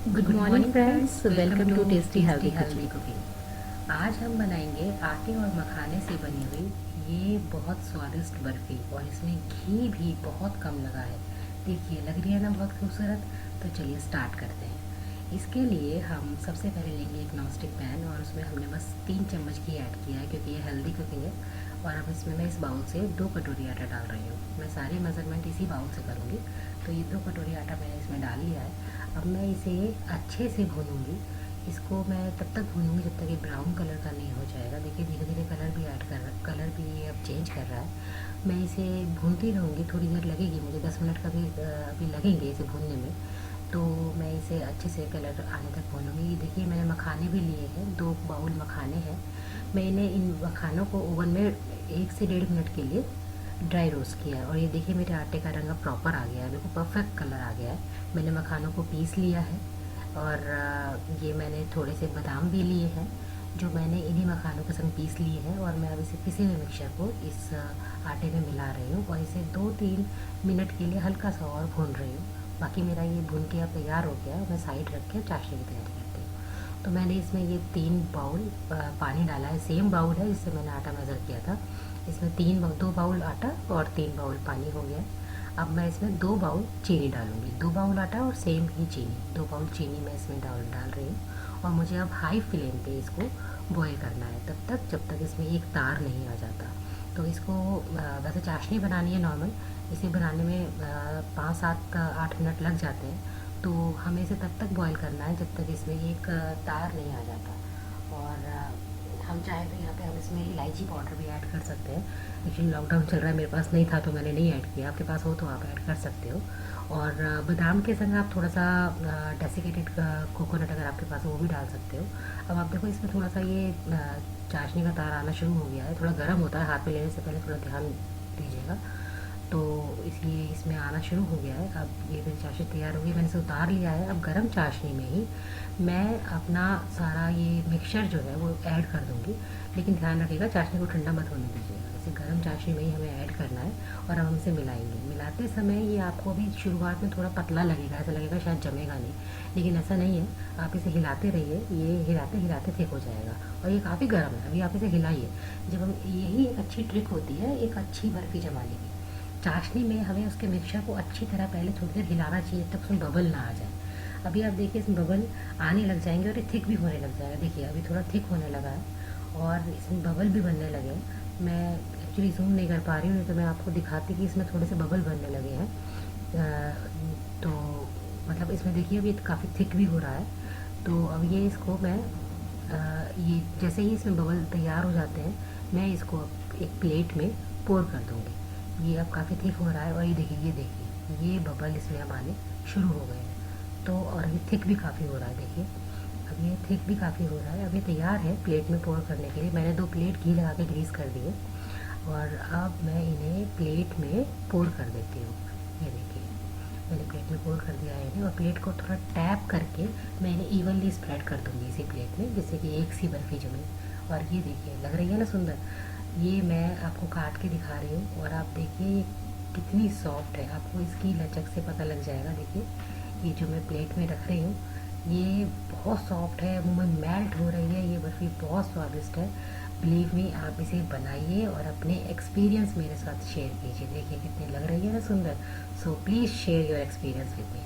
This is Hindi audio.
Good morning friends, welcome to tasty healthy healthy cooking. Cooking. आज हम बनाएंगे आटे और मखाने से बनी हुई ये बहुत स्वादिष्ट बर्फ़ी, और इसमें घी भी बहुत कम लगा है। देखिए, लग रही है ना बहुत खूबसूरत। तो चलिए स्टार्ट करते हैं। इसके लिए हम सबसे पहले लेंगे एक नॉन स्टिक पैन, और उसमें हमने बस 3 चम्मच घी ऐड किया है क्योंकि ये हेल्दी कुकिंग है। और अब इसमें मैं इस बाउल से 2 कटोरी आटा डाल रही हूँ। मैं सारी मेज़रमेंट इसी बाउल से करूँगी। तो ये 2 कटोरी आटा मैंने इसमें डाल लिया है। अब मैं इसे अच्छे से भूनूंगी। इसको मैं तब तक भूनूंगी जब तक ये ब्राउन कलर का नहीं हो जाएगा। देखिए, धीरे धीरे कलर भी ये अब चेंज कर रहा है। मैं इसे भूनती रहूँगी, थोड़ी देर लगेगी मुझे, 10 मिनट का भी अभी लगेंगे इसे भूनने में। तो मैं इसे अच्छे से कलर आने तक भूनूंगी। देखिए, मैंने मखाने भी लिए हैं, 2 बाउल मखाने हैं। मैंने इन मखानों को ओवन में 1 से 1.5 मिनट के लिए ड्राई रोस्ट किया है। और ये देखिए, मेरे आटे का रंग अब प्रॉपर आ गया है, बिल्कुल परफेक्ट कलर आ गया है। मैंने मखानों को पीस लिया है। और ये मैंने थोड़े से बादाम भी लिए हैं, जो मैंने इन्हीं मखानों के संग पीस लिए हैं। और मैं अब इसे पिसे हुए मिक्सचर को इस आटे में मिला रही हूँ, और इसे 2-3 मिनट के लिए हल्का सा और भून रही हूँ। बाकी मेरा ये भून के अब तैयार हो गया है। मैं साइड रख के चाशनी की तैयारी करती हूँ। तो मैंने इसमें ये 3 बाउल पानी डाला है। सेम बाउल है जिससे मैंने आटा मेज़र किया था। इसमें 2 बाउल आटा और 3 बाउल पानी हो गया है। अब मैं इसमें 2 बाउल चीनी डालूंगी। 2 बाउल आटा और सेम ही चीनी, 2 बाउल चीनी मैं इसमें डाल रही हूँ। और मुझे अब हाई फ्लेम पे इसको बॉईल करना है, तब तक जब तक इसमें एक तार नहीं आ जाता। तो इसको वैसे चाशनी बनानी है नॉर्मल, इसे बनाने में 5-7-8 मिनट लग जाते हैं। तो हमें इसे तब तक बॉईल करना है जब तक इसमें एक तार नहीं आ जाता। और हम चाहें तो यहाँ पे हम इसमें इलायची पाउडर भी ऐड कर सकते हैं। एक्चुअली लॉकडाउन चल रहा है, मेरे पास नहीं था तो मैंने नहीं ऐड किया। आपके पास हो तो आप ऐड कर सकते हो। और बादाम के संग आप थोड़ा सा डेसिकेटेड कोकोनट अगर आपके पास हो वो भी डाल सकते हो। अब आप देखो, इसमें थोड़ा सा ये चाशनी का तार आना शुरू हो गया है। थोड़ा गर्म होता है, हाथ में लेने से पहले थोड़ा ध्यान दीजिएगा। तो इसलिए इसमें आना शुरू हो गया है। अब ये मेरी चाशनी तैयार हो गई, मैंने इसे उतार लिया है। अब गरम चाशनी में ही मैं अपना सारा ये मिक्सचर जो है वो ऐड कर दूँगी। लेकिन ध्यान रखिएगा, चाशनी को ठंडा मत होने दीजिएगा। इसे गरम चाशनी में ही हमें ऐड करना है। और अब हम इसे मिलाएंगे। मिलाते समय ये आपको भी शुरुआत में थोड़ा पतला लगेगा, ऐसा लगेगा शायद जमेगा नहीं, लेकिन ऐसा नहीं है। आप इसे हिलाते रहिए, ये हिलाते हिलाते थिक हो जाएगा। और ये काफ़ी गर्म है, अभी आप इसे हिलाइए। जब हम, यही एक अच्छी ट्रिक होती है एक अच्छी बर्फ़ी जमाने की। चाशनी में हमें उसके मिक्सचर को अच्छी तरह पहले थोड़ी देर हिलाना चाहिए, तब उसमें बबल ना आ जाए। अभी आप देखिए, इसमें बबल आने लग जाएंगे और ये थिक भी होने लग जाएगा। देखिए, अभी थोड़ा थिक होने लगा है और इसमें बबल भी बनने लगे हैं। मैं एक्चुअली जूम नहीं कर पा रही हूँ, नहीं तो मैं आपको दिखाती कि इसमें थोड़े से बबल बनने लगे हैं। तो मतलब इसमें देखिए, अभी काफ़ी थिक भी हो रहा है। तो अब ये इसको मैं ये जैसे ही इसमें बबल तैयार हो जाते हैं, मैं इसको एक प्लेट में पोर कर दूँगी। ये अब काफ़ी थिक हो रहा है, और ये देखिए ये बबल इसमें अब आने शुरू हो गए हैं। तो और ये थिक भी काफ़ी हो रहा है, देखिए अब ये थिक भी काफ़ी हो रहा है। अब ये तैयार है प्लेट में पोर करने के लिए। मैंने 2 प्लेट घी लगा के ग्रीस कर दिए, और अब मैं इन्हें प्लेट में पोर कर देती हूँ। ये देखिए, मैंने प्लेट में पोर कर दिया है इन्हें, और प्लेट को थोड़ा टैप करके मैं इन्हें इवनली स्प्रेड कर दूँगी इसी प्लेट में, जिससे कि एक सी बर्फ़ी जमे। और ये देखिए, लग रही है ना सुंदर। ये मैं आपको काट के दिखा रही हूँ, और आप देखिए ये कितनी सॉफ्ट है, आपको इसकी लचक से पता लग जाएगा। देखिए, ये जो मैं प्लेट में रख रही हूँ, ये बहुत सॉफ्ट है, मुंह में मेल्ट हो रही है। ये बर्फ़ी बहुत स्वादिष्ट है। बिलीव मी, आप इसे बनाइए और अपने एक्सपीरियंस मेरे साथ शेयर कीजिए। देखिए कितनी लग रही है ना सुंदर। So please share your experience with me.